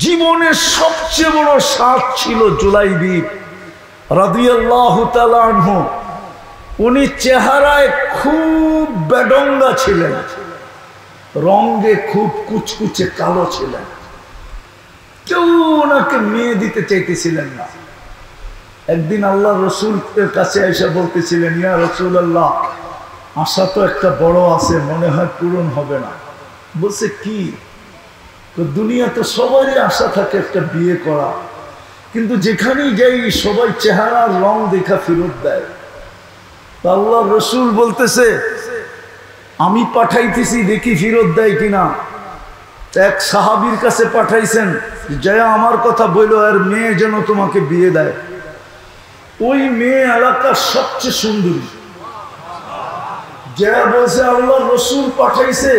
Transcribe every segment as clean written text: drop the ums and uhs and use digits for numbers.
জীবনের সবচেয়ে বড় সাথ ছিল জুলাইবিব রাদিয়াল্লাহু তাআলা আনহু। উনি চেহারায় খুব বেডঙ্গা ছিলেন, রঙে খুব কুচকুচে কালো ছিলেন। কেউ ওনাকে মেয়ে দিতে চাইতেছিলেন না। একদিন আল্লাহ রসুলের কাছে এসে বলতেছিলেন, ইয়া রাসূলুল্লাহ, আশা তো একটা বড় আছে, মনে হয় পূরণ হবে না। বলছে কি? তো দুনিয়া তো সবারই আশা থাকে একটা বিয়ে করা, কিন্তু যেখানেই যাই সবাই চেহারার রং দেখা ফেরত দেয়। আল্লাহ রসুল বলতেছে, আমি পাঠাইতেছি, দেখি ফেরত দেয় কিনা। এক সাহাবীর কাছে পাঠাইছেন, জয়া আমার কথা বললো, আর মেয়ে যেন তোমাকে বিয়ে দেয়। ওই মেয়ে এলাকার সবচেয়ে সুন্দরী। জয়া বলছে, আল্লাহ রসুল পাঠাইছে,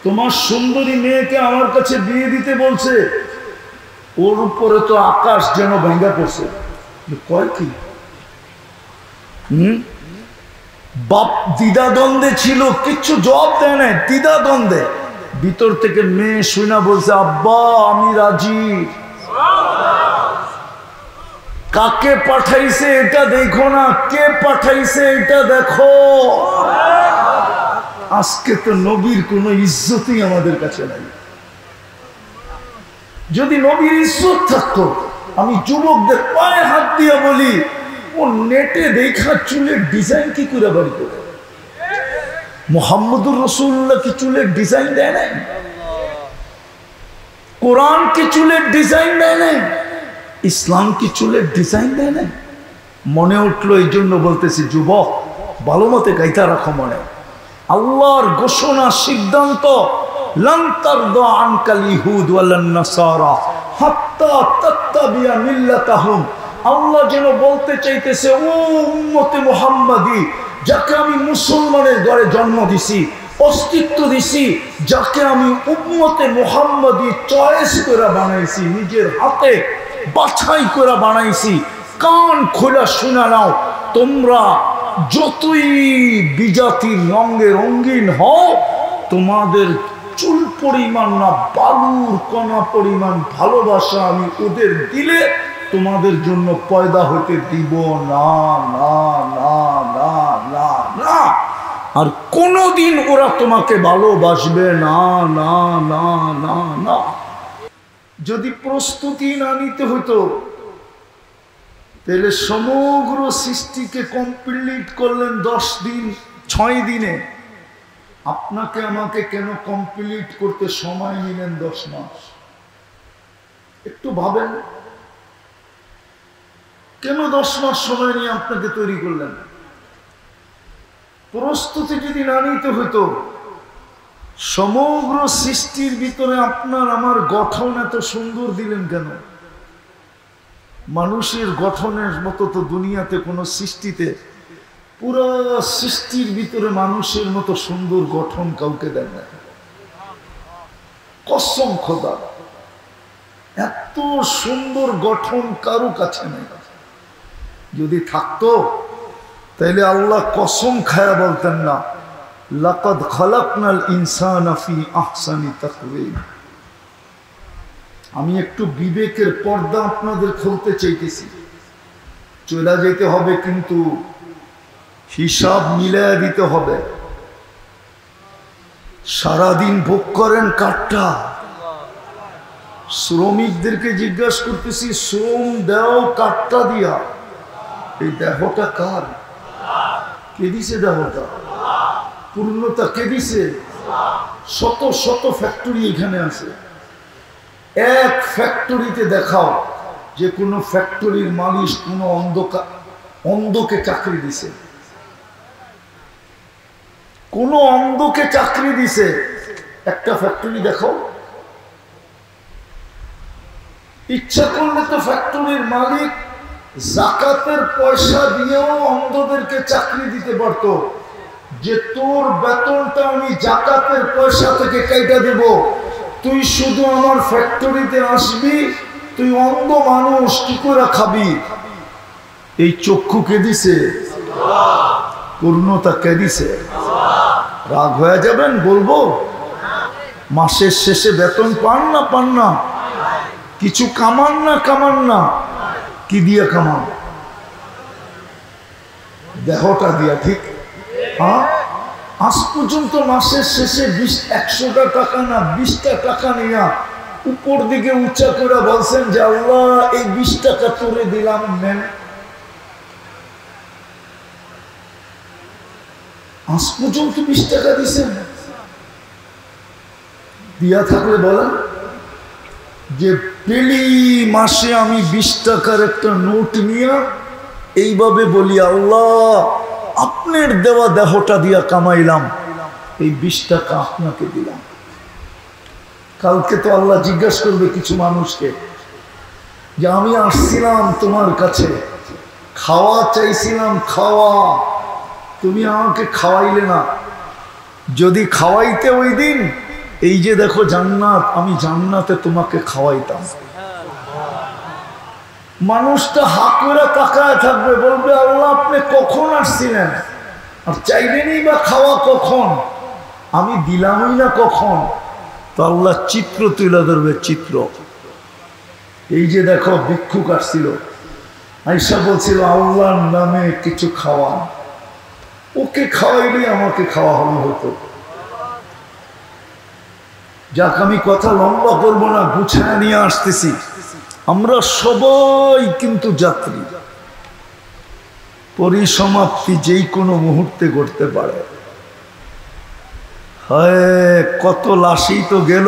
তোমার সুন্দরী মেয়েকে আমার কাছে বিয়ে দিতে বলছে। ওর উপরে তো আকাশ যেন ভেঙে পড়ছে। কয় কি? বাপ দ্বিধাদ্বন্দ্বে ছিল, কিচ্ছু জবাব দেয় না, দ্বিধাদ্বন্দ্বে। ভিতর থেকে মেয়ে শুনা বলছে, আব্বা আমি রাজি। কাকে পাঠাইছে এটা দেখো না, কে পাঠাইছে এটা দেখো। আজকে তো নবীর কোনো ইজ্জতই আমাদের কাছে নাই। যদি নবীর ইজ্জত থাকতো, আমি যুবকদের পায়ে হাত দিয়ে বলি, ও নেটে দেখা চুলের ডিজাইন কি করে বাড়ি করে? মুহাম্মদুর রাসূলুল্লাহ কি চুলের ডিজাইন দেয় নাই? কোরআন কি চুলের ডিজাইন দেয় নাই? ইসলাম কি চুলের ডিজাইন দেয় নাই? মনে উঠলো, এই জন্য বলতেছি, যুবক ভালো মতে গাইতা রাখো মনে। আল্লাহর ঘোষণা, সিদ্ধান্ত, লান তারদা আনকাল ইহুদ ওয়ালান নাসারা হাত্তা তাত্তাবিয়া মিল্লাতাহুম। আল্লাহ যেন বলতে চাইতেছে, ও উম্মতে মুহাম্মাদি, যাকে আমি মুসলমানের ঘরে জন্ম দিছি, অস্তিত্ব দিছি, যাকে আমি উম্মতে মুহাম্মাদি চয়েস করে বানাইছি, নিজের হাতে বাছাই করে বানাইছি, কান খোলা শুনে নাও। তোমরা যতই বিজাতির রঙে রঙিন হও, তোমাদের চুল পরিমাণ না বালুর কণা পরিমাণ ভালোবাসা আমি ওদের দিলে তোমাদের জন্য পয়দা হতে দিব না, না, না, না, না, না। আর কোনোদিন ওরা তোমাকে ভালোবাসবে না, না, না, না, না। যদি প্রস্তুতি না নিতে হতো, তাহলে সমগ্র সৃষ্টিকে কমপ্লিট করলেন 10 দিন, 6 দিনে। আপনাকে আমাকে কেন কমপ্লিট করতে সময় নিলেন 10 মাস? একটু ভাবেন, কেন 10 মাস সময় নিয়ে আপনাকে তৈরি করলেন? প্রস্তুতি যদি না নিতে হতো, সমগ্র সৃষ্টির ভিতরে আপনার আমার গঠন এত সুন্দর দিলেন কেন? মানুষের গঠনের মতো তো দুনিয়াতে কোনো সৃষ্টিতে, পুরো সৃষ্টির ভিতরে মানুষের মতো সুন্দর গঠন কাউকে দেন না। কসম খোদা, এত সুন্দর গঠন কারো কাছে নেই। যদি থাকতো তাইলে আল্লাহ কসম খায়া বলতেন না, লাকাদ খালাকনাল ইনসানা ফি আহসানি তাকওয়িম। আমি একটু বিবেকের পর্দা আপনাদের খুলতে চাইতেছি। চলে যেতে হবে, কিন্তু হিসাব মিলায়া দিতে হবে। সারাদিন ভোগ করেন কাঠটা। শ্রমিকদেরকে জিজ্ঞাসা করতেছি, শ্রম দাও কাঠটা দিয়া। এই দেহটা কার? কে দিছে দেহটা? পূর্ণতা কে দিছে? শত শত ফ্যাক্টরি এখানে আছে। এক ফ্যাক্টরিতে দেখাও যে কোনো ফ্যাক্টরির মালিক কোনো অন্ধকে চাকরি দিছে। কোন অন্ধকে চাকরি দিছে? একটা ফ্যাক্টরি দেখাও। ইচ্ছা করলে তো ফ্যাক্টরির মালিক যাকাতের পয়সা দিয়েও অন্ধদেরকে চাকরি দিতে পারত, যে তোর বেতনটা আমি যাকাতের পয়সা থেকে কেটে দেব, তুই শুধু আমার ফ্যাক্টরিতে আসবি, তুই অন্ধ মানুষ কি করে খাবি? এই চক্ষু কে দিছে? পূর্ণতা কে দিছে? রাগ হয়ে যাবেন বলবো, মাসের শেষে বেতন পান না? পান না? কিছু কামান না কি দিয়া কামান? দেহটা দিয়া, ঠিক? হ্যাঁ, আজ পর্যন্ত মাসের শেষে 100টা টাকা না 20টা টাকা নিয়া উপর দিকে উঁচা করে বলছেন যে আল্লাহ এই 20 টাকা তোরে দিলাম, নেন। আজ পর্যন্ত 20 টাকা দিছেন? দিয়া থাকলে বলেন যে পেলি মাসে আমি 20 টাকার একটা নোট নিয়ে এইভাবে বলি আল্লাহ আপনার দেওয়া দেহটা দিয়া কামাইলাম, এই 20 টাকা আপনাকে দিলাম। কালকে তো আল্লাহ জিজ্ঞাসা করবে কিছু মানুষকে যে আমি আসছিলাম তোমার কাছে, খাওয়া চাইছিলাম, খাওয়া, তুমি আমাকে খাওয়াইলে না। যদি খাওয়াইতে ওই দিন, এই যে দেখো জান্নাত, আমি জান্নাতে তোমাকে খাওয়াইতাম। মানুষটা হাত করে তাকায় থাকবে, বলবে আল্লাহ আপনি কখন আসছিলেন, আর চাইলেনই বা খাওয়া কখন, আমি দিলামই না কখন। তো আল্লাহ চিত্র তুলে ধরবে, চিত্র। এই যে দেখো ভিক্ষুক আসছিল, আয়েশা বলছিল আল্লাহর নামে কিছু খাওয়া, ওকে খাওয়াইলে আমাকে খাওয়া হতো। যাক, আমি কথা লম্বা করবো না, গুছায় নিয়ে আসতেছি। আমরা সবাই কিন্তু যাত্রী, পরিসমাপ্তি যেই কোনো মুহূর্তে ঘটতে পারে। হ্যাঁ, কত লাশই তো গেল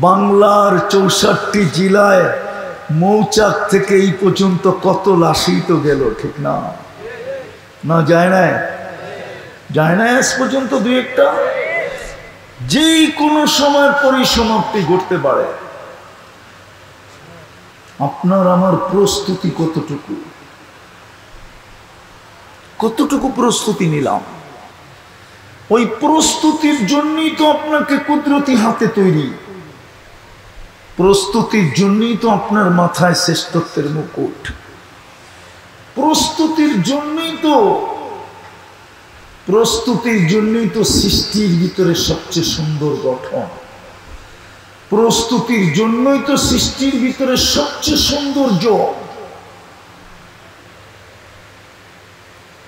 বাংলার 64 জেলায়, মৌচাক থেকে এই পর্যন্ত কত লাশই তো গেল, ঠিক না? না যায় না, যায় না আজ পর্যন্ত 2-1টা। যেই কোনো সময় পরিসমাপ্তি ঘটতে পারে। আপনার আমার প্রস্তুতি কতটুকু, কতটুকু প্রস্তুতি নিলাম? ওই প্রস্তুতির জন্যই তো আপনাকে কুদরতি হাতে তৈরি, প্রস্তুতির জন্যই তো আপনার মাথায় শ্রেষ্ঠত্বের মুকুট, প্রস্তুতির জন্যই তো সৃষ্টির ভিতরে সবচেয়ে সুন্দর গঠন, প্রস্তুতির জন্যই তো সৃষ্টির ভিতরে সবচেয়ে সৌন্দর্য,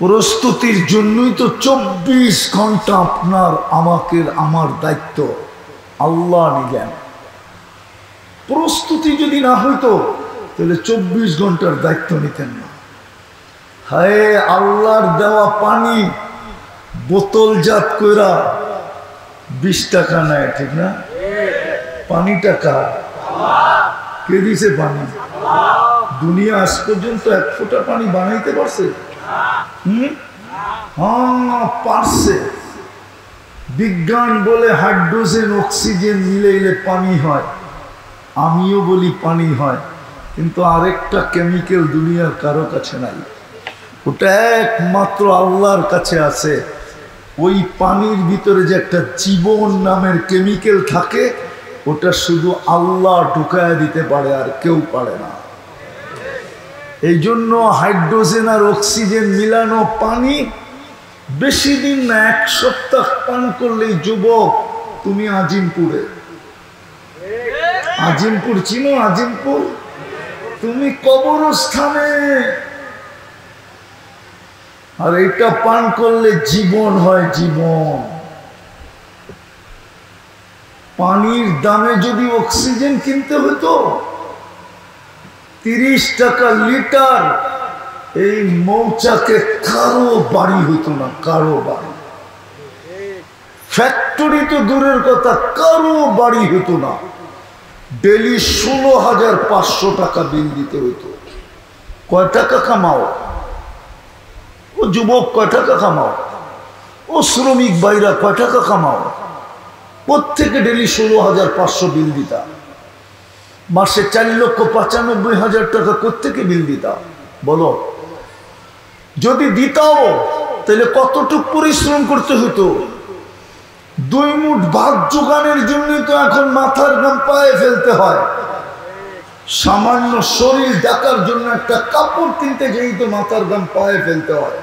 প্রস্তুতির জন্যই তো 24 ঘন্টা আপনার আমার দায়িত্ব আল্লাহ নিলেন। প্রস্তুতি যদি না হইতো তাহলে 24 ঘন্টার দায়িত্ব নিতেন না। হায়, আল্লাহর দেওয়া পানি বোতলজাত কইরা 20 টাকা নেয়, ঠিক না? পানি টাকা কে দিছে? পানি। দুনিয়া আজ পর্যন্ত 1 ফোঁটা পানি বানাইতে পারছে? হ্যাঁ, পারছে। বিজ্ঞান বলে হাইড্রোজেন অক্সিজেন মিলাইলে পানি হয়, আমিও বলি পানি হয়, কিন্তু আরেকটা কেমিক্যাল দুনিয়ার কারো কাছে নাই, ওটা একমাত্র আল্লাহর কাছে আছে। ওই পানির ভিতরে যে একটা জীবন নামের কেমিক্যাল থাকে, ওটা শুধু আল্লাহ ঢুকায় দিতে পারে, আর কেউ পারে না। এই জন্য হাইড্রোজেন আর অক্সিজেন মিলানো পানি বেশি দিন না, 1 সপ্তাহ পান করলেই যুবক তুমি আজিমপুরে, আজিমপুর চিনো? আজিমপুর তুমি কবরস্থানে, আর এটা পান করলে জীবন হয়, জীবন। পানির দামে যদি অক্সিজেন কিনতে হতো 30 টাকা লিটার, এই মৌচাকে কারো বাড়ি হইতো না, কারো বাড়ি। ফ্যাক্টরি তো দূরের কথা, কারো বাড়ি হইতো না। ডেলি 16,500 টাকা বিল দিতে হইতো। কয় টাকা কামাও? ও যুবক কয় টাকা কামাও? ও শ্রমিক ভাইরা কয় টাকা কামাও? প্রত্যেকে ডেলি 16,500 বিল দিতা। মাসে 4,95,000 টাকা প্রত্যেকে বিল দিতা। বলো, যদি দিতাও তাহলে কতটুকু পরিশ্রম করতে হতো? 2 মুঠ ভাত জোগানের জন্যই তো এখন মাথার ঘাম পায়ে ফেলতে হয়। সামান্য শরীর ঢাকার জন্য একটা কাপড় কিনতে গেলেই তো মাথার ঘাম পায়ে ফেলতে হয়।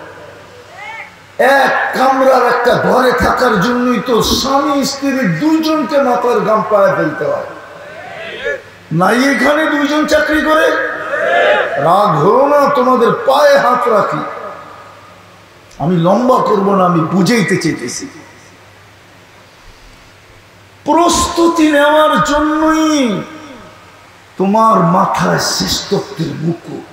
এক কামরার একটা ঘরে থাকার জন্যই তো স্বামী স্ত্রী 2 জনকে মাথার ঘাম পায়ে ফেলতে হয়। নাই এখানে দুইজন চাকরি করে? রাগ হলো না, তোমাদের পায়ে হাত রাখি। আমি লম্বা করব না, আমি বুঝাইতে চেয়েছি। প্রস্তুতি নেওয়ার জন্যই তোমার মাথায় শ্রেষ্ঠত্বের মুকুট,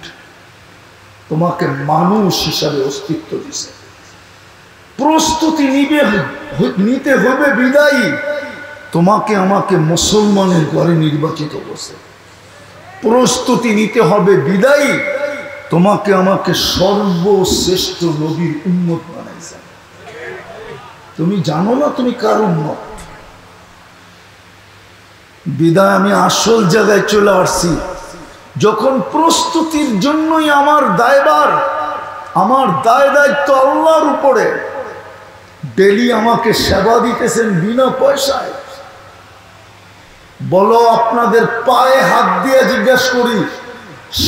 তোমাকে মানুষ হিসাবে অস্তিত্ব দিছে। প্রস্তুতি নিতে হবে বিদায়ী তোমাকে আমাকে মুসলমানের ঘরে নির্বাচিত করছে। প্রস্তুতি নিতে হবে বিদায়ী তোমাকে আমাকে সর্বশ্রেষ্ঠ নবীর উম্মত বানাইছে। তুমি জানো না তুমি কার উম্মত? বিদায় আমি আসল জায়গায় চলে আসছি। যখন প্রস্তুতির জন্যই আমার দায়ভার, আমার দায় দায়িত্ব আল্লাহর উপরে। ডেলি আমাকে সেবা দিতেছেন বিনা পয়সায়। বলো, আপনাদের পায়ে হাত দিয়ে জিজ্ঞাসা করি,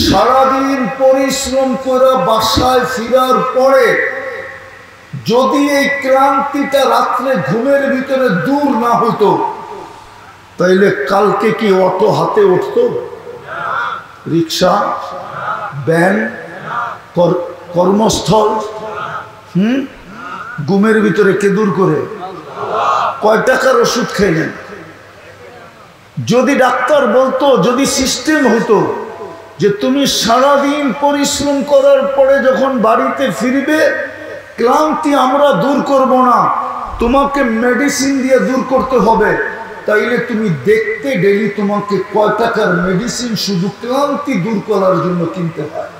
সারাদিন পরিশ্রম করে বাসায় ফিরার পরে যদি এই ক্লান্তিটা রাত্রে ঘুমের ভিতরে দূর না হতো, তাইলে কালকে কি অটো হাতে উঠতো? রিক্সা, ভ্যান, কর্মস্থল, ঘুমের ভিতরে কে দূর করে? কয় টাকার ওষুধ খাইলেন? যদি ডাক্তার বলতো, যদি সিস্টেম হতো যে তুমি সারাদিন পরিশ্রম করার পরে যখন বাড়িতে ফিরবে, ক্লান্তি আমরা দূর করব না, তোমাকে মেডিসিন দিয়ে দূর করতে হবে, তাইলে তুমি দেখতে ডেলি তোমাকে কয় টাকার মেডিসিন শুধু ক্লান্তি দূর করার জন্য কিনতে হয়।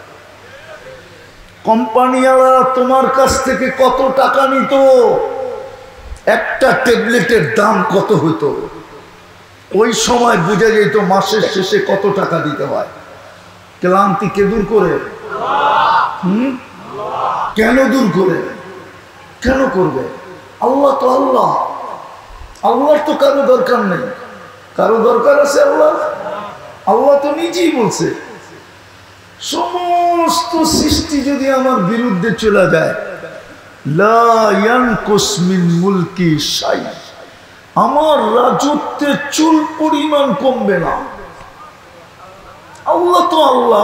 কোম্পানিওয়ালা তোমার কাছ থেকে কত টাকা নিত? একটা ট্যাবলেটের দাম কত হতো? ওই সময় বুঝা যেত মাসের শেষে কত টাকা দিতে হয়। ক্লান্তি কে দূর করে? কেন দূর করে? কেন করবে? আল্লাহ তো আল্লাহ, আল্লাহর তো কারো দরকার নেই। কারো দরকার আছে আল্লাহ? আল্লাহ তো নিজেই বলছে, সমস্ত সৃষ্টি যদি আমার বিরুদ্ধে চলে যায়, লা ইয়ানকুস মিন মুলকি শাই, আমার রাজত্বে চুল পরিমাণ কমবে না। আল্লাহ তো আল্লাহ,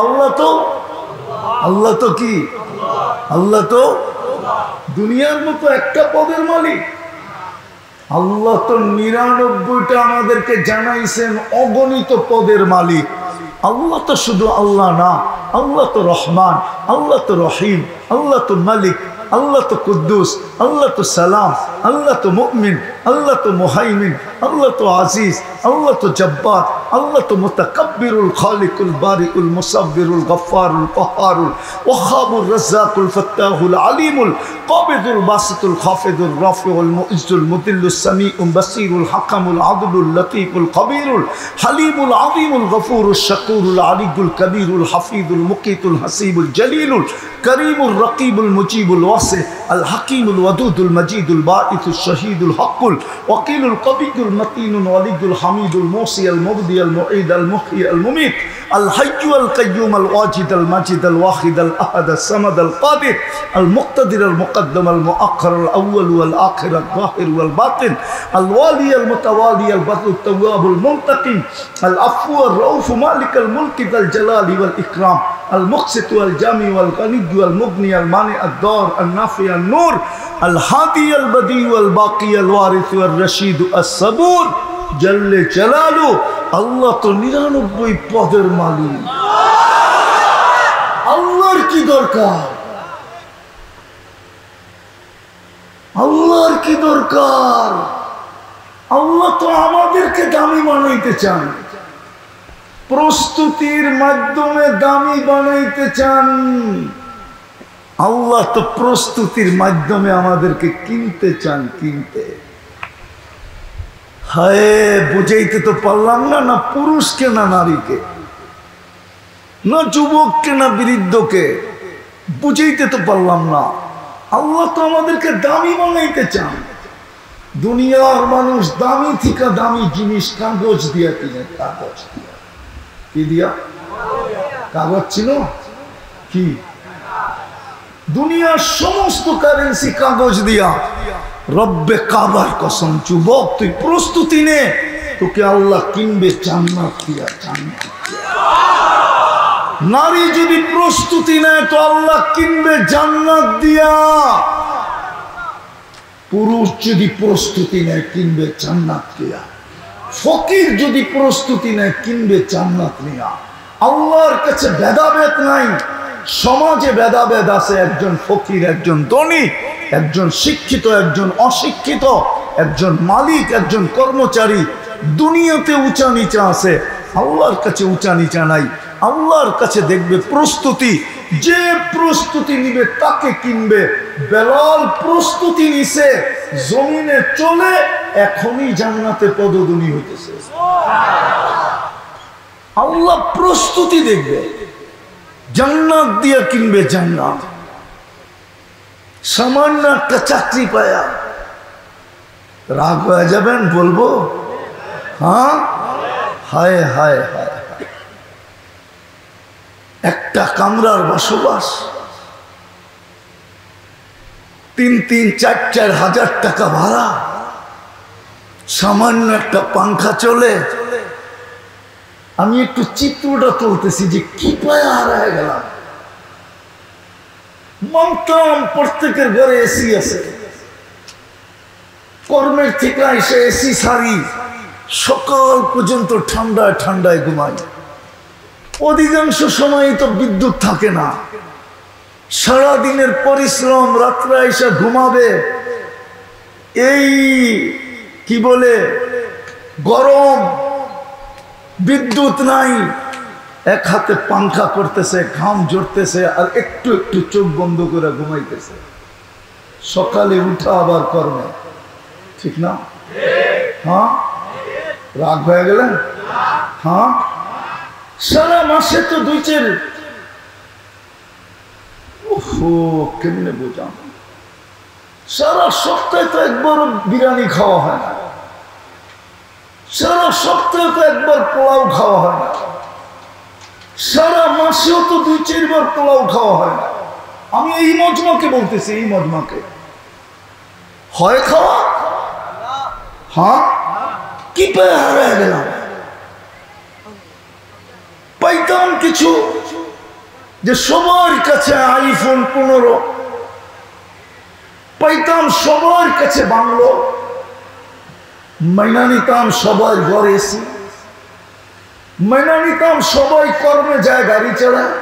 আল্লাহ তো কি? আল্লাহ তো দুনিয়ার মতো একটা পদের মালিক। আল্লাহ তো ৯৯টা আমাদেরকে জানাইছেন অগণিত পদের মালিক। আল্লাহ তো শুধু আল্লাহ না, আল্লাহ তো রহমান, আল্লাহ তো রহিম, আল্লাহ তো মালিক, আল্লাহ তো কুদ্দুস, আল্লাহ তো সালাম, আল্লাহ তো মুমিন, আল্লাহ তো মুহাইমিন, আল্লাহ তো আজিজ, আল্লাহ তো জব্বার, আল্লাহ তো মুতাকাব্বিরুল খালিকুল বারিকুল মুসাব্বিরুল গফফারুল কহ্হারুল ওয়াহাবুর রাজ্জাকুল ফাত্তাহুল আলিমুল কাবিদুল বাসিতুল খাফিদুল রাফিউল মুইজ্জুল মুদিল্লুস সামিউল বাসিরুল হাকামুল আদলুল লতীফুল খবীরুল হালিমুল আযীমুল গফুরুশ শাকুরুল আলিয়ুল কবীরুল হাফিজুল মুকিতুল হাসিবুল জলিলুল করিমুর রকিবুল মুজিবুল ওয়াসি আল হাকিমুল ওয়াদুদুল মজিদুল বাঈসুশ শহীদুল হকুল ওয়াকিলুল কবিয়ুল মতিনুল ওয়ালিদুল হামিদুল মুসি আল মুবদি আল মুঈদ আল মুহয়ি আল মুমীত আল হাইয়্যু আল কাইয়্যুম আল ওয়াজিদ আল মাজিদ আল ওয়াহিদ আল আহাদ আল সামাদ আল কাদির আল মুক্তাদির আল মুকদ্দম আল মুআখ্খার আল আউয়াল ওয়াল আখির আল যাহির ওয়াল বাতিন আল ওয়ালি আল মুতাওয়ালি আল বাদর আল তাওয়াব আল মুনতাকিম আল আফু আর রাউফ মালিক আল মুলকি যাল জালালি ওয়াল ইকরাম আল মুকসিত ওয়াল জামি ওয়াল গনি ওয়াল মুগনি আল মানি আদ দার আল নাফি আল নূর আল হাদি আল বদি ওয়াল বাকি আল ওয়ারিস ওয়াল রশিদ আস সাবুর জল্লে জালালু। আল্লাহ তো ৯৯ পদের মালিক। আল্লাহর কি দরকার? আল্লাহর কি দরকার? আল্লাহ তো আমাদেরকে দামি বানাইতে চান, প্রস্তুতির মাধ্যমে দামি বানাইতে চান। আল্লাহ তো প্রস্তুতির মাধ্যমে আমাদেরকে কিনতে চান, কিনতে। হায়, বুঝাইতে তো পারলাম না, না পুরুষকে না নারীকে, না যুবককে না বৃদ্ধকে, বুঝাইতে তো পারলাম না। আল্লাহ তো আমাদেরকে দামি বানাইতে চান। দুনিয়ার মানুষ দামি থেকে দামি জিনিস কাগজ দিয়া কিনে, কাগজ দিয়া। কি দিয়া? কাগজ ছিল কি? দুনিয়ার সমস্ত কারেন্সি কাগজ দিয়া। রব্বে কাবার কসম, যুবক তুই প্রস্তুতি নে, তোকে আল্লাহ কিনবে জান্নাত দিয়া, জান্নাত দিয়া। নারী যদি প্রস্তুতি নেয় তো আল্লাহ কিনবে জান্নাত দিয়া। পুরুষ যদি প্রস্তুতি নেয় কিনবে জান্নাত দিয়া। ফকির যদি প্রস্তুতি নেয় কিনবে জান্নাত নিয়া। আল্লাহর কাছে ভেদাভেদ নাই। সমাজে ভেদাভেদ আছে, একজন ফকির, একজন ধনী, একজন শিক্ষিত, একজন অশিক্ষিত, একজন মালিক, একজন কর্মচারী। দুনিয়াতে উঁচা নিচা আছে, আল্লাহর কাছে উঁচা নিচা নাই। আল্লাহর কাছে দেখবে প্রস্তুতি, যে প্রস্তুতি নিবে তাকে কিনবে। বেলাল প্রস্তুতি নিছে, জমিনে চলে এখনই জান্নাতে পদধূলি হইতেছে। আল্লাহ প্রস্তুতি দেখবে, জান্নাত দিয়ে কিনবে জান্নাত। সামান্য একটা চাকরি পায়া রাগ হয়ে যাবেন? বলবো হ্যাঁ, হায় হায় হায়, একটা কামরার বসবাস, 3-4 হাজার টাকা ভাড়া, সামান্য একটা পাংখা চলে। আমি একটু চিত্রটা তুলতেছি যে কি পায়ে হারায় গেলাম। মানতাম প্রত্যেকের ঘরে এসি আছে, কর্মের থেকে এসে এসি সারি, সকাল পর্যন্ত ঠান্ডায় ঠান্ডায় ঘুমাই। অধিকাংশ সময় তো বিদ্যুৎ থাকে না। সারাদিনের পরিশ্রম, রাত্রে এসে ঘুমাবে। এই কি বলে গরম, বিদ্যুৎ নাই, এক হাতে পাংখা করতেছে, ঘাম ঝরতেছে, আর একটু একটু চোখ বন্ধ করে ঘুমাইতেছে। সকালে উঠা আবার কর্মে, ঠিক না? হ্যাঁ, রাগ হয়ে গেলেন? হ্যাঁ, সারা মাসে তো 2-4, কেমনে বোঝাম, সারা সপ্তাহে তো একবারও বিরিয়ানি খাওয়া হয় না, সারা সপ্তাহে তো একবার পোলাও খাওয়া হয় না, সারা মাসেও তো 2-4 বার পোলাও খাওয়া হয় না। আমি এই মজমাকে বলতেছি, এই মজমাকে হয় খাওয়া। হ্যাঁ, কি পায়ে হারায় গেলাম। পাইতাম কিছু, যে সবার কাছে আইফোন 15, পাইতাম সবার কাছে বাংলো, মাইনা নিতাম সবার ঘরে এসি, মাইনা নিতাম সবাই কর্মে যায়, গাড়ি চালায়।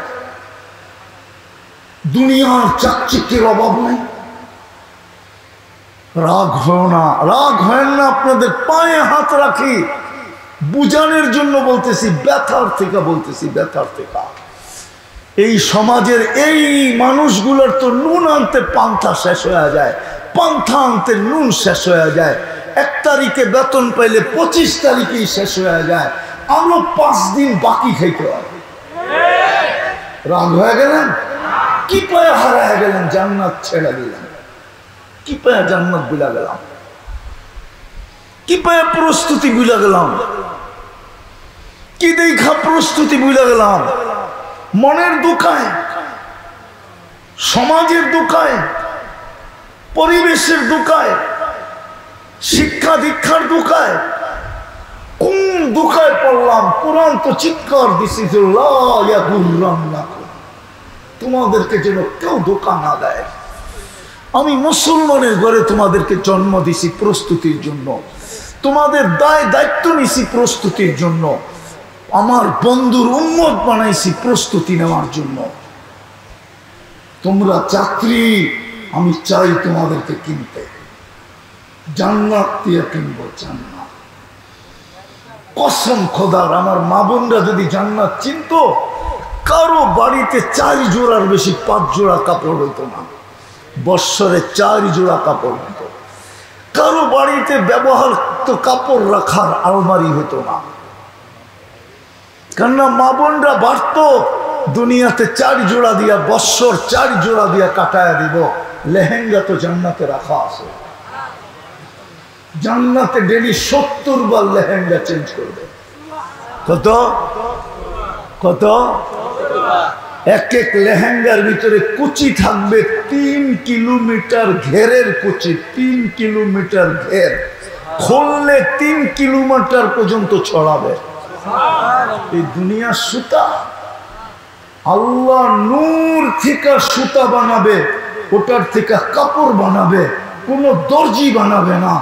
দুনিয়ার চাকচিক্যের অভাব নাই। রাগ হয় না, রাগ হয় না, আপনাদের পায়ে হাত রাখি, বুঝানোর জন্য বলতেছি, ব্যথার থেকে বলতেছি, ব্যথার থেকে। এই সমাজের এই মানুষগুলোর তো নুন আনতে পান্থা শেষ হয়ে যায়, পান্থা আনতে নুন শেষ হয়ে যায়। 1 তারিখে বেতন পাইলে 25 তারিখেই শেষ হয়ে যায়। আমরা 5 দিন বাকি খাইতে হয়। রাগ হয়ে গেলেন? কি পায়ে হারায় গেলেন? জান্নাত ছেড়ে দিলেন। কি পায়ে জান্নাত ভুলা গেলাম? কি পায়ে প্রস্তুতি ভুলা গেলাম? কি দেখা প্রস্তুতি ভুলা গেলাম? মনের দুঃখায়, সমাজের দুঃখায়, পরিবেশের দুঃখায়, শিক্ষা দীক্ষার দুঃখায়, কোন দুঃখায় পড়লাম? কোরআন তো চিৎকার দিছি, তোমাদেরকে যেন কেউ ধোঁকা না দেয়। আমি মুসলমানের ঘরে তোমাদেরকে জন্ম দিছি প্রস্তুতির জন্য, তোমাদের দায়িত্ব নিছি প্রস্তুতির জন্য, আমার বন্ধুর উম্মত বানাইছি প্রস্তুতি নেওয়ার জন্য। তোমরা যাত্রী, আমি চাই তোমাদেরকে কিনতে, জান্নাত দিয়ে কিনবো, জান্নাত। কসম খোদার, আমার মা বোনরা যদি জান্নাত চিনত, কারো বাড়িতে 4 জোড়ার বেশি 5 জোড়া কাপড় হইতো না। বৎসরে 4 জোড়া কাপড় হতো। কারো বাড়িতে ব্যবহৃত কাপড় রাখার আলমারি হতো না। কেননা মা বোনরা বাড়ত, দুনিয়াতে 4 জোড়া দিয়া, বৎসর 4 জোড়া দিয়া কাটায় দিব। লেহেঙ্গা তো জান্নাতে রাখা আছে, জান্নাতে ডেলি 70 বার লেহেঙ্গা চেঞ্জ করবে। কত কত? এক এক লেহেঙ্গার ভিতরে কুচি থাকবে 3 কিলোমিটার ঘেরের কুচি, 3 কিলোমিটার ঘের। খুললে 3 কিলোমিটার পর্যন্ত ছড়াবে। এই দুনিয়ার সুতা আল্লাহ নূর থেকে সুতা বানাবে, ওটার থেকে কাপড় বানাবে, কোন দর্জি বানাবে না,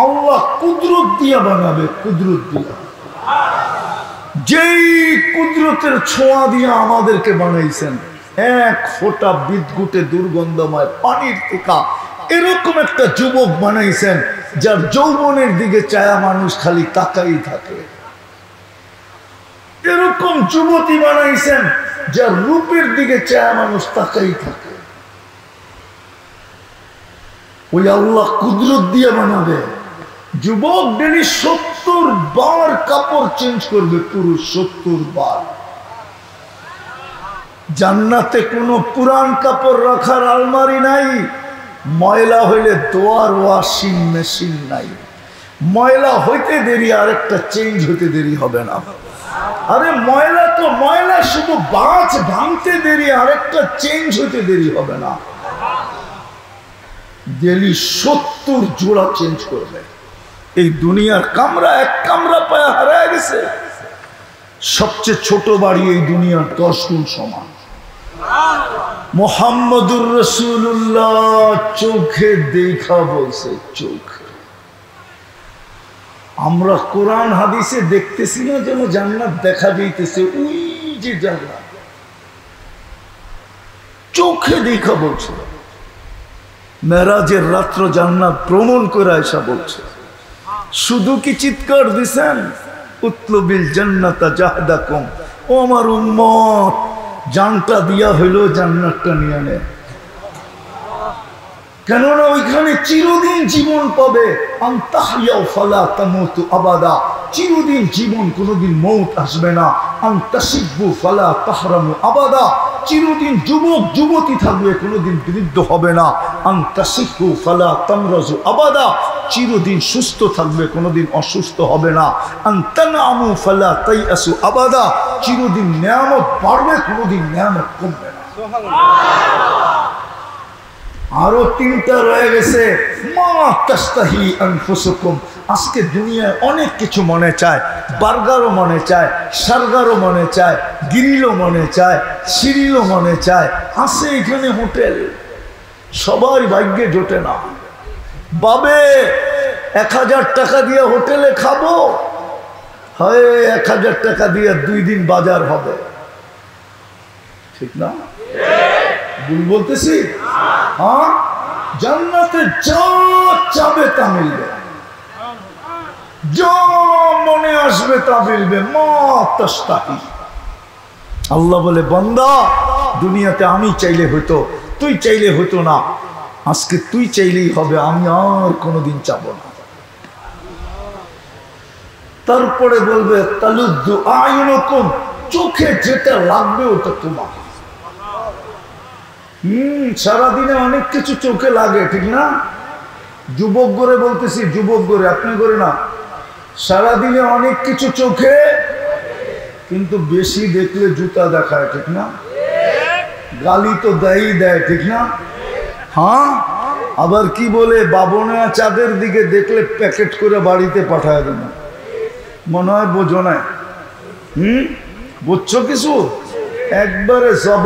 আল্লাহ কুদরত দিয়া বানাবে, কুদরত দিয়া। যেই কুদরতের ছোঁয়া দিয়া আমাদেরকে বানাইছেন, এক ফোঁটা বিদ্যুতে দুর্গন্ধময় পানির থেকে এরকম একটা যুবক বানাইছেন যার যৌবনের দিকে চায়া মানুষ খালি তাকাই থাকে। এরকম যুবতী বানাইছেন যার রূপের দিকে চায়া মানুষ তাকাই থাকে। ওই আল্লাহ কুদরত দিয়ে বানাবে। যুবক ডেলি 70 বার কাপড় চেঞ্জ করবে, পুরুষ 70 বার। জান্নাতে কোনো পুরান কাপড় রাখার আলমারি নাই, ময়লা হইলে দোয়ার ওয়াশিং মেশিন নাই। ময়লা হইতে দেরি, আরেকটা চেঞ্জ হইতে দেরি হবে না। আরে ময়লা তো ময়লা, শুধু বাঁচ ভাঙতে দেরি, আরেকটা চেঞ্জ হইতে দেরি হবে না। ডেলি 70 জোড়া চেঞ্জ করবে। এই দুনিয়ার কামরা, এক কামরা পায়া হারায় গেছে। সবচেয়ে ছোট বাড়ি এই দুনিয়ার 10 গুণ সমান। মুহাম্মদুর রাসূলুল্লাহ চোখে দেখা বলছে, চোখে। আমরা কোরআন হাদিসে দেখতেছি না যেন জান্নাত দেখা যাইতেছে, ওই যে জান্নাত চোখে দেখা বলছে। মেরাজের রাত্র জান্নাত ভ্রমণ করে আয়েশা বলছে। শুধু কি চিৎকার দিছেন, উতলুবিল জান্নাতা জাহদাকুম, ও আমার উম্মত, জানটা দিয়া হইল জান্নাতটা নিয়ে নে। কেননা ওইখানে চিরদিন জীবন পাবে। আনতাহইয়া ফালা তামুতু আবাদা, চিরদিন জীবন, কোনোদিন মৌত আসবে না। আনতাসিব্বু ফালা তাহরামু আবাদা, চিরদিন যুবক যুবতী থাকবে, কোনোদিন বৃদ্ধ হবে না। আনতাসিহু ফালা তামরাজু আবাদা, চিরদিন সুস্থ থাকবে, কোনোদিন অসুস্থ হবে না। আনতানামু ফালা তাইয়াসু আবাদা, চিরদিন নিয়ামত বাড়বে, কোনোদিন নিয়ামত কমবে না। আরো 3টা রয়ে গেছে। মা তাস্তাহি আনফুসুকুম, আজকে দুনিয়ায় অনেক কিছু মনে চায়। বার্গারও মনে চায়, সার্গারও মনে চায়, গ্রিলও মনে চায়, সিরিলও মনে চায়। আছে এখানে হোটেল, সবার ভাগ্যে জোটে না। বাবে 1000 টাকা দিয়ে হোটেলে খাবো, হয় 1000 টাকা দিয়ে 2 দিন বাজার হবে, ঠিক না? ভুল বলতেছি? হ্যাঁ, জান্নাতে যা চাবে তা মিলবে, যা মনে আসবে তা মিলবে। মা তাস্তাহি। আল্লাহ বলে, বান্দা, দুনিয়াতে আমি চাইলে হইতো, তুই চাইলে হইতো না। আজকে তুই চাইলেই হবে, আমি আর কোনোদিন চাবো না। তারপরে বলবে তালুদ্দু আয়ুনুকুম, চোখে যেটা লাগবে ওটা তোমার। সারাদিনে অনেক কিছু চোখে লাগে, ঠিক না? যুবক করে বলতেছি, যুবক করে, আপনি করে না। সারাদিনে অনেক কিছু চোখে, কিন্তু বেশি দেখলে জুতা দেখায়, ঠিক না? গালি তো দেয় দেয়, ঠিক না? হ্যাঁ, আবার কি বলে, বাবনা চাঁদের দিকে দেখলে প্যাকেট করে বাড়িতে পাঠায় দেব। মনে হয় বোঝো না? বুঝছো কিছু? একবারে সব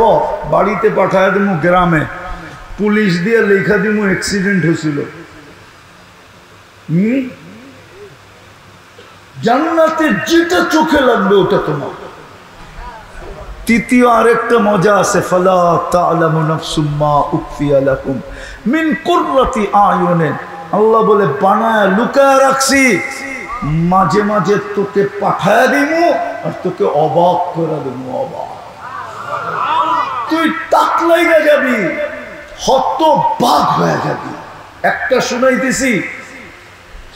বাড়িতে পাঠায় দেবো, গ্রামে পুলিশ দিয়ে লেখা দিব অ্যাক্সিডেন্ট হয়েছিল। জান্নাতে যেটা চোখে লাগবে ওটা তোমার। তৃতীয় আরেকটা মজা আছে, ফালা তা'লামু নাফসুম মা উখফিয়া লাকুম মিন কুররাতি আয়ুনিন। আল্লাহ বলে, বানায়া লুকায় রাখছি, মাঝে মাঝে তোকে পাঠায় দিব আর তোকে অবাক করে দেব। অবাক, তুই তাকলাই না যাবি, হতবাক হয়ে যাবি। একটা শুনাইতেছি,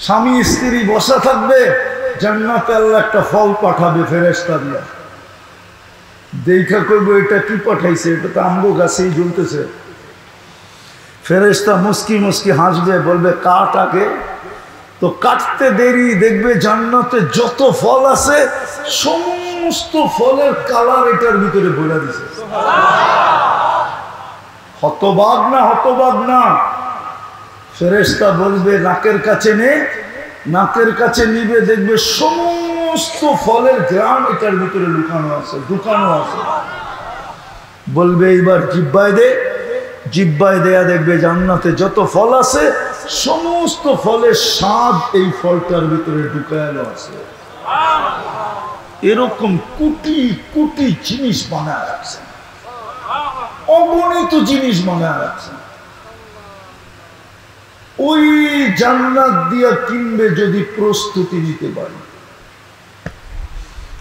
স্বামী স্ত্রী বসা থাকবে, জান্নাতে আল্লাহ একটা ফল পাঠাবে ফেরেশতা দিয়া। দেখা করবো এটা কি পাঠাইছে, এটা তো আম্ব গাছেই ঝুলতেছে। ফেরেশতা মুস্কি মুস্কি হাসবে, বলবে কাট আগে। তো কাটতে দেরি, দেখবে জান্নাতে যত ফল আছে সমস্ত ফলের কালার এটার ভিতরে বলে দিছে। হতবাক না, হতবাক না। ফেরেশতা বলবে নাকের কাছে নে, নাকের কাছে নিবে, দেখবে সমস্ত ফলের গ্রাম এটার ভিতরে লুকানো আছে, ঢুকানো আছে। বলবে এইবার জিহ্বায় দে, জিহ্বায় দেয়া দেখবে জান্নাতে যত ফল আছে সমস্ত ফলের স্বাদ এই ফলটার ভিতরে ঢুকানো আছে। এরকম কোটি কোটি জিনিস বানায় রাখছে, অগণিত জিনিস বানায় রাখছে। ওই জান্নাত দিয়া কিনবে যদি প্রস্তুতি নিতে পারি,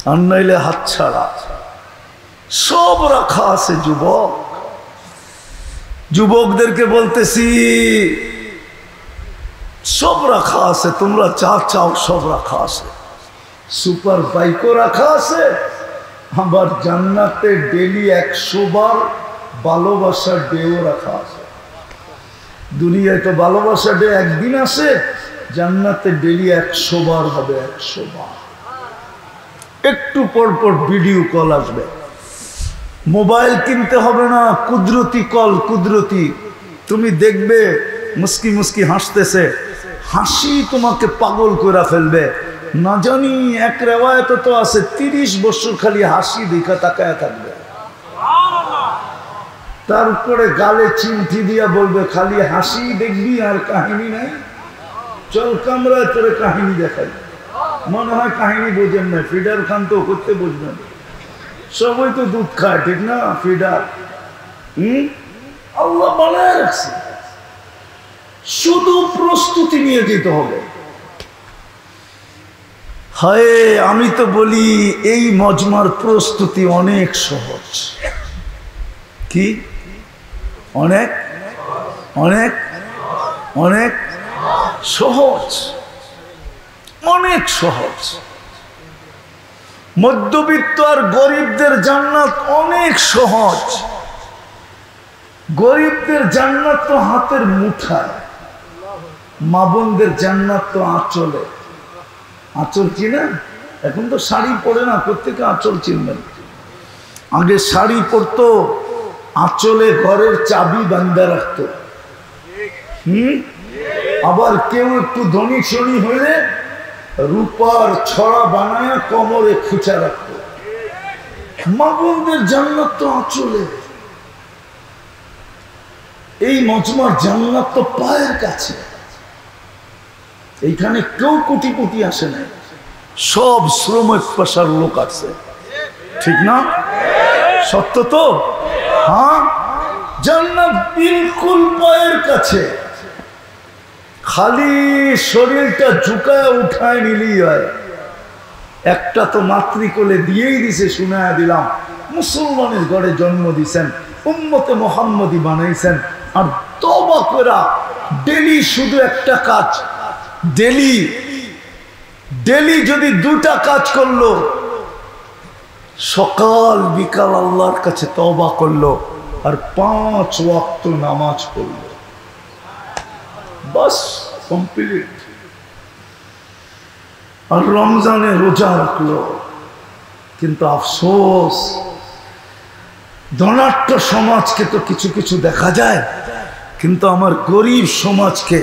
আর নাইলে হাতছাড়া। সব রাখা আছে। যুবকদেরকে বলতেছি সব রাখা আছে, তোমরা যা চাও সব রাখা আছে। সুপার বাইকও রাখা আছে, আবার জান্নাতে ডেলি 100 বার ভালোবাসার ডেও রাখা আছে। দুনিয়ায় তো ভালোবাসা ডে একদিন আসে, জান্নাতে ডেলি 100 বার হবে, 100 বার। একটু পর পর ভিডিও কল আসবে। মোবাইল কিনতে হবে না, কুদরতি কল, কুদরতি। তুমি দেখবে মুস্কি মুস্কি হাসতেছে, হাসি তোমাকে পাগল করে ফেলবে। না জানি এক রেওয়ায়ত তো আছে 30 বছর খালি হাসি দেখা তাকায় থাকবে, তারপরে গালে চিমটি দিয়া বলবে খালি হাসি দেখবি আর কাহিনী নাই, চল কামরায় তোরে কাহিনী দেখাই। মনে হয় কাহিনী বোঝেন না, ফিডার খান তো করতে বুঝবেন, সবাই তো দুধ খায়, ঠিক না? ফিডার আল্লাহ বানায় রাখছে, শুধু প্রস্তুতি নিয়ে যেতে হবে। হায়, আমি তো বলি এই মজমার প্রস্তুতি অনেক সহজ। কি অনেক অনেক অনেক সহজ, অনেক সহজ। মধ্যবিত্ত আর গরিবদের জান্নাত অনেক সহজ। গরিবদের জান্নাত তো হাতের মুঠায়, মা বোনদের জান্নাত তো আঁচলে। আঁচল চিনেন? এখন তো শাড়ি পরে না, প্রত্যেকে আঁচল চিনবেন। আগে শাড়ি পরতো, আঁচলে ঘরের চাবি বান্ধা রাখতো। আবার কেউ একটু ধনী শনি হইলে রূপার ছড়া বানায় কোমরে খুঁচা রাখতো। মা বোনদের জান্নাত তো আঁচলে। এই মজমার জান্নাত তো পায়ের কাছে। এইখানে কেউ কোটি কোটি আসে না, সব শ্রমিক পেশার লোক আছে, ঠিক না? সত্য তো? হ্যাঁ, জান্নাত বিলকুল পায়ের কাছে। খালি শরীরটা ঝুঁকায় উঠায় নিলেই হয়। একটা তো মাতৃকোলে দিয়েই দিছে, শুনায়া দিলাম। মুসলমানের ঘরে জন্ম দিছেন, উম্মতে মুহাম্মদী বানাইছেন। আর তওবা করা ডেলি শুধু একটা কাজ, ডেলি ডেলি যদি 2টা কাজ করলো, সকাল বিকাল আল্লাহর কাছে তওবা করলো আর 5 ওয়াক্ত নামাজ পড়লো, বাস কমপ্লিট। আর রমজানে রোজা রাখলো। কিন্তু আফসোস, ধনাঢ্য সমাজকে তো কিছু কিছু দেখা যায়, কিন্তু আমার গরিব সমাজকে,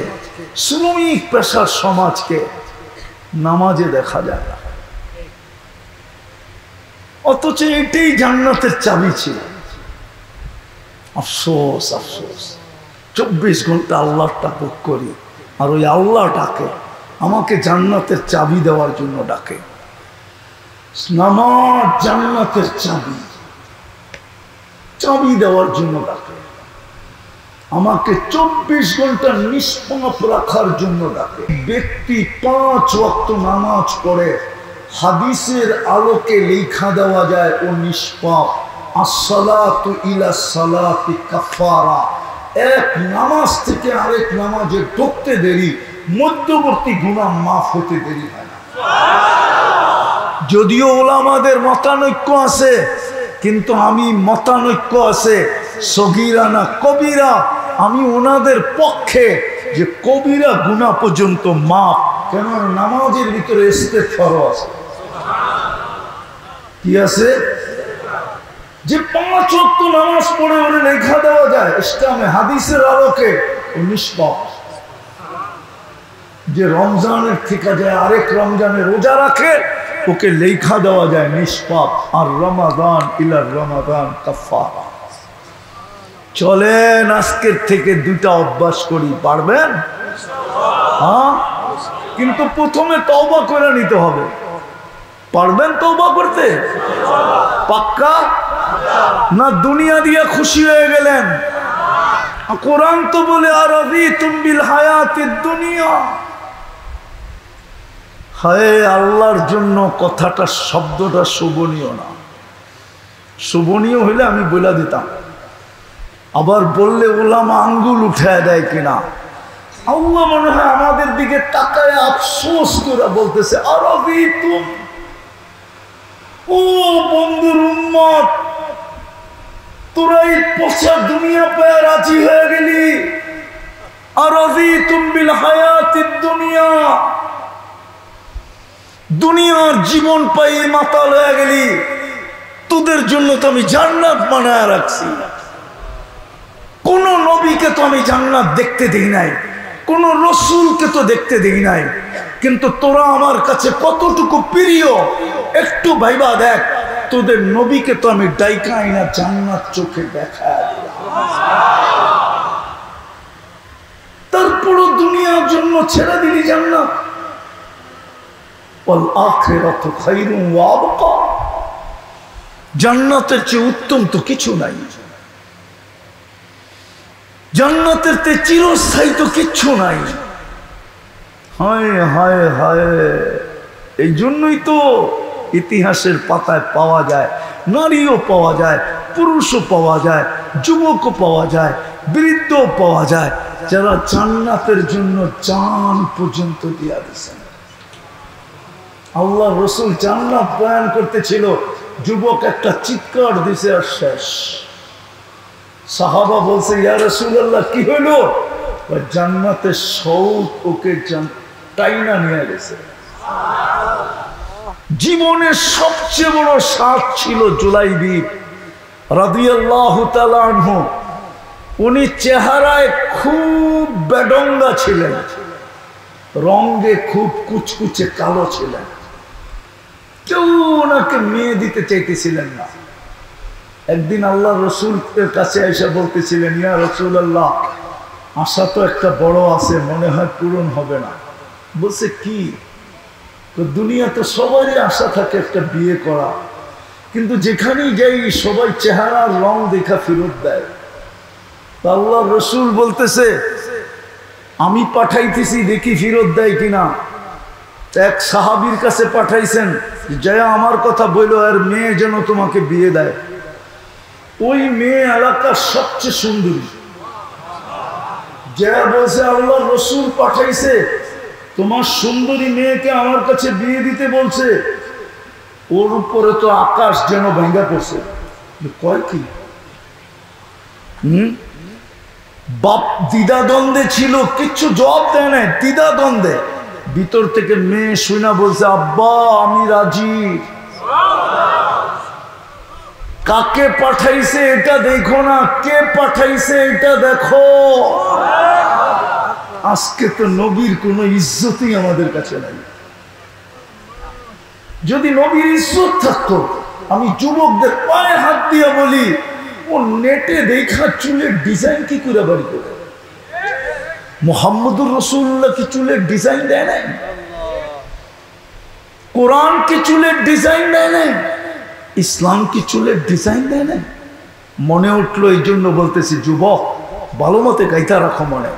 শ্রমিক পেশার সমাজকে নামাজে দেখা যায় না। অথচ এটাই জান্নাতের চাবি ছিল। আফসোস, আফসোস। 24 ঘন্টা আল্লাহর তাবুক করি, আর ওই আল্লাহ ডাকে আমাকে জান্নাতের চাবি দেওয়ার জন্য ডাকে। নামাজ জান্নাতের চাবি, চাবি দেওয়ার জন্য ডাকে আমাকে, 24 ঘন্টা নিষ্পাপ রাখার জন্য ডাকে। ব্যক্তি 5 ওয়াক্ত নামাজ পড়ে, হাদিসের আলোকে লেখা দেওয়া যায় ও নিষ্পাপ। আসসালাতু ইলা সালাতি কাফারা। এক নামাজ থেকে আরেক নামাজে ঢুকতে দেরি, মধ্যবর্তী গুনাহ মাফ হতে দেরি হয় না। যদিও ওলামাদের মতানৈক্য আছে, কিন্তু আমি মতানৈক্য আছে সগীরা না কবিরা, আমি ওনাদের পক্ষে যে কবিরা গুনাহ পর্যন্ত মাফ। কেন? নামাজের ভিতরে ইস্তেগফার আছে। কি আছে? যে 5 ওয়াক্ত নামাজ পড়ে ওরে লেখা দেওয়া যায় ইসলামে হাদিসের আলোকে ও নিষ্পাপ। যে রমজানের থেকে যায় আরেক রমজানে রোজা রাখে ওকে লেখা দেওয়া যায় নিষ্পাপ। আর রমাদান ইলা রমাদান কাফারা। চলেন আজকের থেকে দুইটা অভ্যাস করি, পারবেন? হ্যাঁ, কিন্তু প্রথমে তওবা করে নিতে হবে। পারবেন তওবা করতে? পাক্কা না দুনিয়া দিয়ে খুশি হয়ে গেলেন? কোরআন তো বলে আর রাদিতুম বিল হায়াতিদ দুনিয়া। হায় আল্লাহর জন্য কথাটা শব্দটা শোভনীয় না। শোভনীয় হইলে আমি বলে দিতাম, আবার বললে ওলামা আঙ্গুল উঠায় দেয় কিনা। আল্লাহ মনে হয় আমাদের দিকে তাকায় আফসোস করে বলতেছে আর রাদিতুম, ও বন্ধুর উম্মত, তোরা এই পচা দুনিয়া পেয়ে রাজি হয়ে গেলি। আর রাদিতুম বিল হায়াতিদ দুনিয়া, দুনিয়ার জীবন পাই মাতাল হয়ে গেলি। তোদের জন্য তো আমি জান্নাত বানায় রাখছি। কোন নবীকে তো আমি জান্নাত দেখতে দিই নাই, কোন রসুলকে তো দেখতে দিই নাই, কিন্তু তোরা আমার কাছে কতটুকু প্রিয় একটু ভাইবা দেখ। তোদের নবীকে তো আমি ডাইকা আইনা জান্নাত চোখে দেখা, তারপরও দুনিয়ার জন্য ছেড়ে দিলি জান্নাত। ওয়াল আখিরাতু খায়রুন ওয়া আবকা, জান্নাতের চেয়ে উত্তম তো কিছু নাই, জান্নাতের চেয়ে চিরস্থায়ী তো কিচ্ছু নাই। হায় হায় হায়, এই জন্যই তো ইতিহাসের পাতায় পাওয়া যায়, নারীও পাওয়া যায়, পুরুষও পাওয়া যায়, যুবকও পাওয়া যায়, বৃদ্ধও পাওয়া যায়, যারা জান্নাতের জন্য জান পর্যন্ত দিয়া দিয়েছেন। আল্লাহ রসুল জান্নাত বয়ান করতেছিল, যুবক একটা চিৎকার দিছে আর শেষ। সাহাবা বলছে ইয়া রাসূলুল্লাহ কি হইল? জান্নাতের শৌক ওকে টাইনা নিয়ে গেছে। জীবনের সবচেয়ে বড় স্বাদ ছিল জুলাইবিব রাদিয়াল্লাহু তাআলা আনহু। উনি চেহারায় খুব বেডঙ্গা ছিলেন, রঙে খুব কুচকুচে কালো ছিলেন। কেউ ওনাকে মেয়ে দিতে চাইতেছিলেন না। একদিন আল্লাহ রসুলের কাছে এসে বলতেছিলেন ইয়া রাসূলুল্লাহ, আশা তো একটা বড় আছে, মনে হয় পূরণ হবে না। বলছে কি? তো দুনিয়া তো সবারই আশা থাকে একটা বিয়ে করা, কিন্তু যেখানেই যাই সবাই চেহারার রং দেখা ফেরত দেয়। আল্লাহ রসুল বলতেছে আমি পাঠাইতেছি, দেখি ফেরত দেয় কিনা। এক সাহাবীর কাছে পাঠাইছেন, জয়া আমার কথা বলল আর মেয়ে যেন তোমাকে বিয়ে দেয়। ওই মেয়ে এলাকার সবচেয়ে সুন্দরী। জয়া বলছে আল্লাহ রসুল পাঠাইছে, তোমার সুন্দরী মেয়েকে আমার কাছে বিয়ে দিতে বলছে। ওর উপরে তো আকাশ যেন ভেঙ্গা পড়ছে। কয় কি? বাপ দ্বিধাদ্বন্দ্বে ছিল, কিচ্ছু জবাব দেয় নাই, দ্বিধাদ্বন্দ্বে। ভিতর থেকে মেয়ে শুনা বলছে আব্বা আমি রাজি। কাকে পাঠাইছে এটা দেখো না, কে পাঠাইছে এটা দেখো। আজকে তো নবীর কোনো ইজ্জতই আমাদের কাছে নাই। যদি নবীর ইজ্জত থাকতো, আমি যুবকদের পায়ে হাত দিয়ে বলি ও নেটে দেখা চুলের ডিজাইন কি করে বাড়ি করে। মুহাম্মদুর রাসূলুল্লাহ কি চুলের ডিজাইন দেয় নাই? কোরআন কি চুলের ডিজাইন দেয় নাই? ইসলাম কি চুলের ডিজাইন দেয় নাই? মনে উঠলো এই জন্য বলতেছি, যুবক ভালো মতে গাইতা রাখো মনে।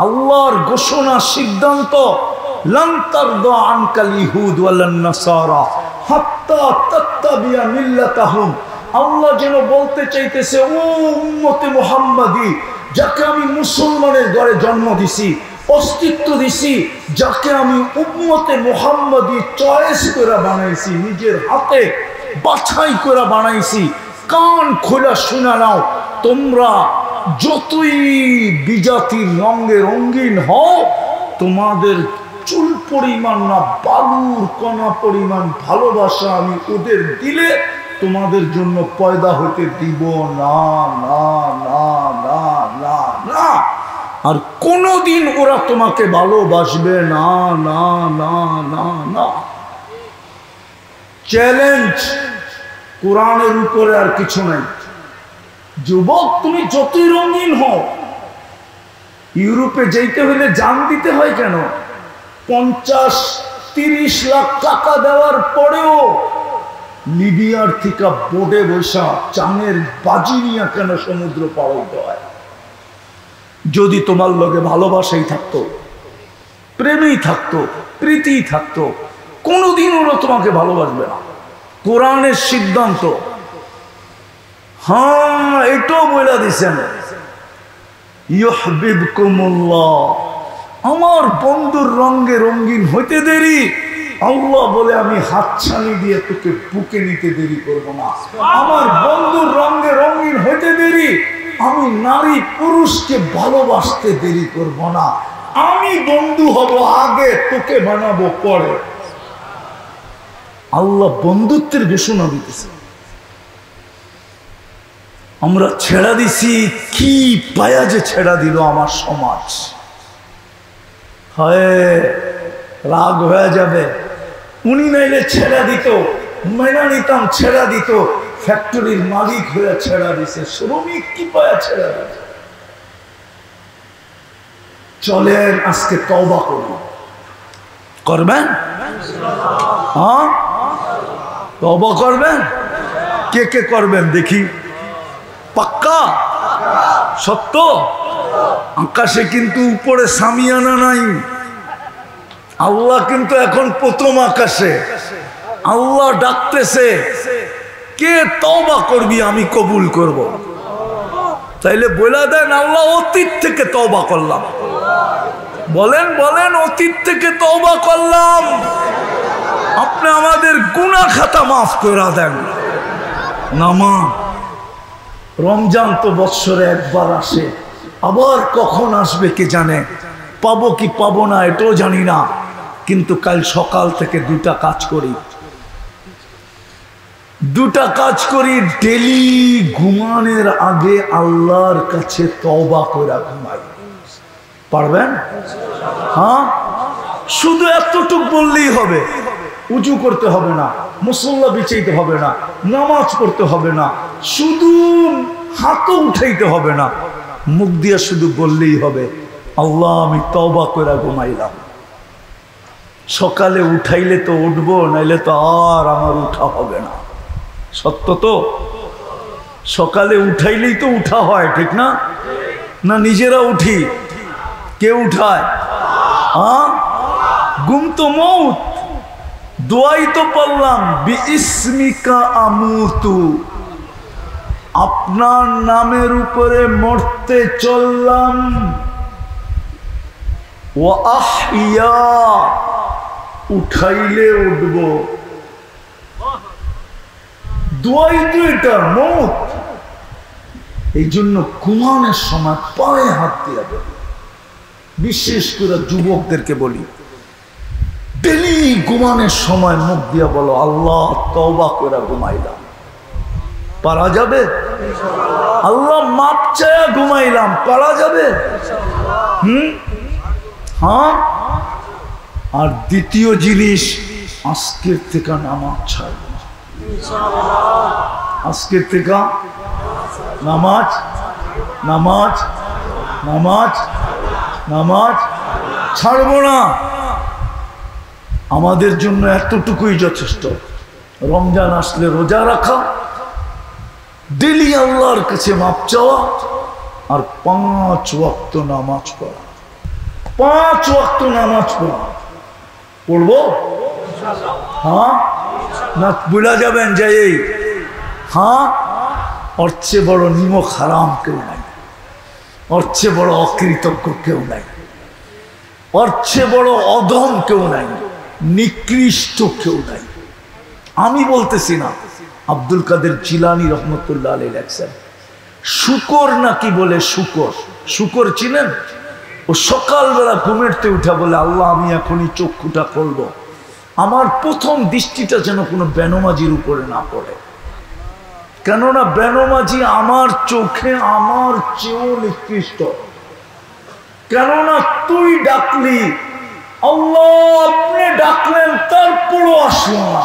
আল্লাহর ঘোষণা সিদ্ধান্ত, লান তারদা আনকাল ইহুদ ওয়ালান নাসারা হাত্তা তাত্তাবিয়া মিল্লাতাহুম। আল্লাহ যেন বলতে চাইতেছে ও উম্মতে মুহাম্মাদি, যাকে আমি মুসলমানের ঘরে জন্ম দিছি, অস্তিত্ব দিছি, যাকে আমি উম্মতে মুহাম্মাদি চয়েস করে বানাইছি, নিজের হাতে বাছাই করে বানাইছি। কান খোলা শুনে নাও, তোমরা যতই বিজাতির রঙে রঙিন হও, তোমাদের চুল পরিমাণ না বালুর কণা পরিমাণ ভালোবাসা আমি ওদের দিলে তোমাদের জন্য পয়দা হতে দিব না, না না না না না। আর কোনোদিন ওরা তোমাকে ভালোবাসবে না, না, না, না, না। চ্যালেঞ্জ কোরআনের উপরে আর কিছু নাই। যুবক, তুমি যতই রঙিন হও, ইউরোপে যেতে হলে জান দিতে হয় কেন? 50-30 লাখ টাকা দেওয়ার পরেও লিবিয়ার থেকে বোটে বসা চাঙের বাজি নিয়ে কেন সমুদ্র পার হইতে হয়? যদি তোমার লগে ভালোবাসাই থাকতো, প্রেমেই থাকতো, প্রীতি থাকতো, কোনোদিন ওরা তোমাকে ভালোবাসবে না। কোরআনের সিদ্ধান্ত। হ্যাঁ, এটাও বলে দিছেন, ইউহিব্বুকুমুল্লাহ। আমার বন্ধুর রঙে রঙিন হইতে দেরি, আল্লাহ বলে আমি হাতছানি দিয়ে তোকে বুকে নিতে দেরি করব না। আমার বন্ধুর রঙে রঙিন হইতে দেরি, আমি নারী পুরুষকে ভালোবাসতে দেরি করব না। আমি বন্ধু হব আগে, তোকে বানাবো পরে। আল্লাহ বন্ধুত্বের ঘোষণা দিতেছে। আমরা ছেড়া দিছি, কি পায়া যে ছেড়া দিল আমার সমাজ। হয় রাগ হয়ে যাবে, উনি নাইলে ছেড়া দিত, মেনা নিতাম, ছেড়া দিত। ফ্যাক্টরির মালিক হয়ে ছেড়া দিছে, শ্রমিক কি পায়া ছেড়া দিছে। চলেন আজকে তওবা করব। করবেন? হ্যাঁ, তওবা করবেন? কে কে করবেন দেখি? পাক্কা? সত্য? আকাশে কিন্তু উপরে সামিয়ানা নাই। আল্লাহ কিন্তু এখন প্রথম আকাশে। আল্লাহ ডাকতেছে, কে তওবা করবি আমি কবুল করব। তাইলে বলে দেন, আল্লাহ অতীত থেকে তওবা করলাম। বলেন বলেন, অতীত থেকে তওবা করলাম, আপনি আমাদের গুনাহ খাতা মাফ করে দেন। নামাজ, রমজান তো বৎসরে একবার আসে, আবার কখন আসবে কে জানে। পাবো কি পাবো না এটাও জানি না, কিন্তু কাল সকাল থেকে দুটা কাজ করি, ডেলি ঘুমানোর আগে আল্লাহর কাছে তওবা করে ঘুমাই। পারবেন? হ্যাঁ, শুধু এতটুক বললেই হবে। উজু করতে হবে না, মুসল্লা বিছাইতে হবে না, নামাজ পড়তে হবে না, শুধু হাতও উঠাইতে হবে না, মুখ দিয়া শুধু বললেই হবে, আল্লাহ আমি তওবা করে ঘুমাইলাম। সকালে উঠাইলে তো উঠবো, নাইলে তো আর আমার উঠা হবে না। সত্য তো? সকালে উঠাইলেই তো উঠা হয়, ঠিক না? না নিজেরা উঠি? কে উঠায়? হ্যাঁ, গুম তো মৌত। দোয়াই তো পড়লাম, বিইসমিকা আমুতু, আপনার নামের উপরে মরতে চললাম। ওয়া আহইয়া, উঠাইলে উঠব। দোয়াই তো এটা, মৌত। এই জন্য ঘুমানোর সময় পায়ে হাত দিয়া দেবে। বিশেষ করে যুবকদেরকে বলি, ডেলি ঘুমানোর সময় মুখ দিয়া বলো, আল্লাহ তওবা করে ঘুমাইলাম। পারা যাবে? আল্লাহ মাপ চায়া ঘুমাইলাম, পারা যাবে? হ্যাঁ। আর দ্বিতীয় জিনিস, আজকের থেকে নামাজ ছাড়ব না। আজকের থেকে নামাজ, নামাজ, নামাজ, নামাজ ছাড়ব না। আমাদের জন্য এতটুকুই যথেষ্ট। রমজান আসলে রোজা রাখা, ডেলি আল্লাহর কাছে মাপ চাওয়া, আর 5 ওয়াক্ত নামাজ পড়া। 5 ওয়াক্ত নামাজ পড়া পড়বো? হ্যাঁ না ভুলা যাবেন যে এই হ্যাঁ, ওর চেয়ে বড় নিমক হারাম কেউ নাই, ওর চেয়ে বড় অকৃতজ্ঞ কেউ নাই, ওর চেয়ে বড় অধম কেউ নাই, নিকৃষ্ট কেউ নাই। আমি বলতেছি না, আব্দুল কাদের জিলানী রহমতুল্লাহ আলাইহি লেখছেন, শুকর নাকি বলে শুকর, শুকর চিনেন? ও সকালবেলা ঘুমেরতে উঠা বলে, আল্লাহ আমি এখনই চক্ষুটা খুলব, আমার প্রথম দৃষ্টিটা যেন কোনো বেনমাজির উপরে না পড়ে, কেননা বেনমাজি আমার চোখে আমার চেয়েও নিকৃষ্ট। কেননা তুই ডাকলি, আল্লাহ আপনি ডাকলেন, তারপরও আসলো না।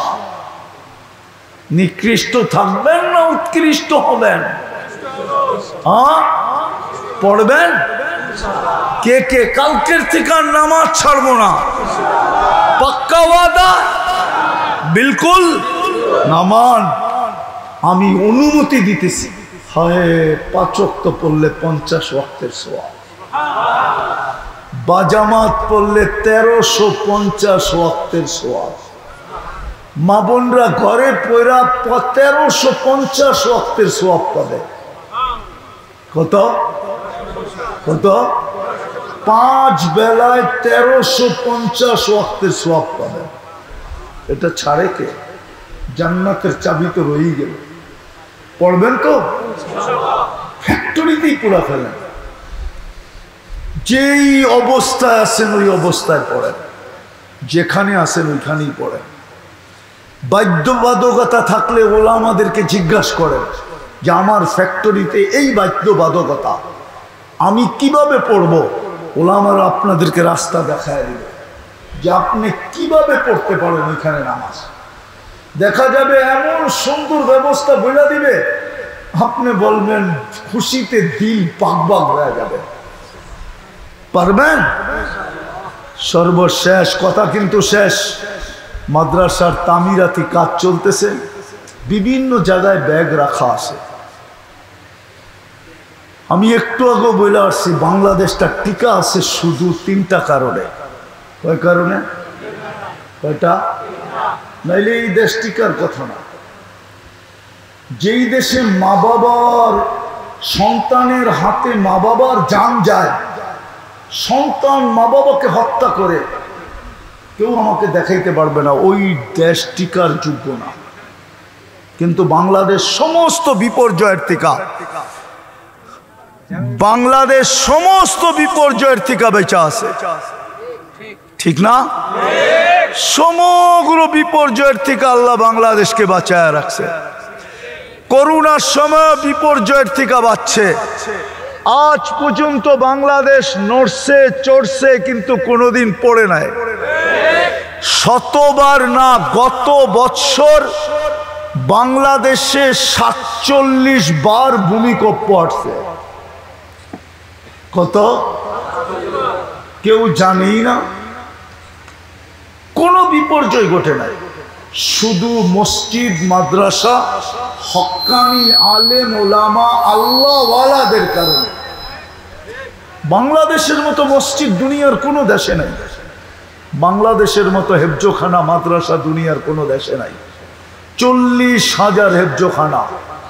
নিকৃষ্ট থাকবেন না উৎকৃষ্ট হবেন? পড়বেন কে কে? কালকের থেকে নামাজ ছাড়বো না, পাক্কা ওয়াদা? বিলকুল নামান। আমি অনুমতি দিতেছি, হয় 5 ওয়াক্ত পড়লে 50 ওয়াক্তের সওয়াব, বাজামাত পড়লে 1350 ওয়াক্তের সওয়াব। মা বোনরা ঘরে পড়া 1350 ওয়াক্তের সওয়াব পাবে। কত কত? 5 বেলায় 1350 ওয়াক্তের সওয়াব পাবে। এটা ছাড়ে কে? জান্নাতের চাবি তো রয়েই গেল। পড়বেন তো? ফ্যাক্টরিতেই পুরা ফেলেন। যেই অবস্থায় আছেন ওই অবস্থায় পড়েন, যেখানে আছেন ওইখানেই পড়েন। বাধ্যবাধকতা থাকলে ওলামাদেরকে জিজ্ঞাসা করেন যে আমার ফ্যাক্টরিতে এই বাধ্যবাধকতা, আমি কিভাবে পড়ব? ওলামারা আপনাদেরকে রাস্তা দেখায় দিবে যে আপনি কিভাবে পড়তে পারেন ওইখানে নামাজ। দেখা যাবে এমন সুন্দর ব্যবস্থা বলে দিবে, আপনি বলবেন খুশিতে দিল পাকবাক হয়ে যাবে। পারবেন? সর্বশেষ কথা কিন্তু শেষ। মাদ্রাসার তামিরাতি কাজ চলতেছে, বিভিন্ন জায়গায় ব্যাগ রাখা আছে। আমি একটু আগে বলে আসছি বাংলাদেশটা টিকা আছে শুধু 3টা কারণে। কয় কারণে? কয়টা? নাইলে এই দেশ টিকার কথা না। যেই দেশে মা বাবার, সন্তানের হাতে মা বাবার জান যায়, সন্তান মা বাবাকে হত্যা করে, কেউ আমাকে দেখাইতে পারবে না ওই দেশ টিকার যোগ্য না। কিন্তু বাংলাদেশ সমস্ত বিপর্যয়ের টিকা, বাংলাদেশ সমস্ত বিপর্যয়ের টিকা বেঁচে আছে, ঠিক না? সমগ্র বিপর্যয়ের থেকে আল্লাহ বাংলাদেশকে বাঁচায় রাখছে। করোনার সময় বিপর্যয়ের থেকে বাঁচছে। আজ পর্যন্ত বাংলাদেশ নড়ছে চড়ছে, কিন্তু কোনোদিন পড়ে নাই। শতবার না, গত বছর বাংলাদেশে 47 বার ভূমিকম্প আসছে। কত? কেউ জানেই না। কোনো বিপর্যয় ঘটে নাই, শুধু মসজিদ মাদ্রাসা হক্কানি আলেম ওলামা আল্লাহওয়ালাদের কারণে। বাংলাদেশের মতো মসজিদ দুনিয়ার কোনো দেশে নাই, বাংলাদেশের মতো হেফজোখানা মাদ্রাসা দুনিয়ার কোনো দেশে নাই। 40,000 হেফজোখানা,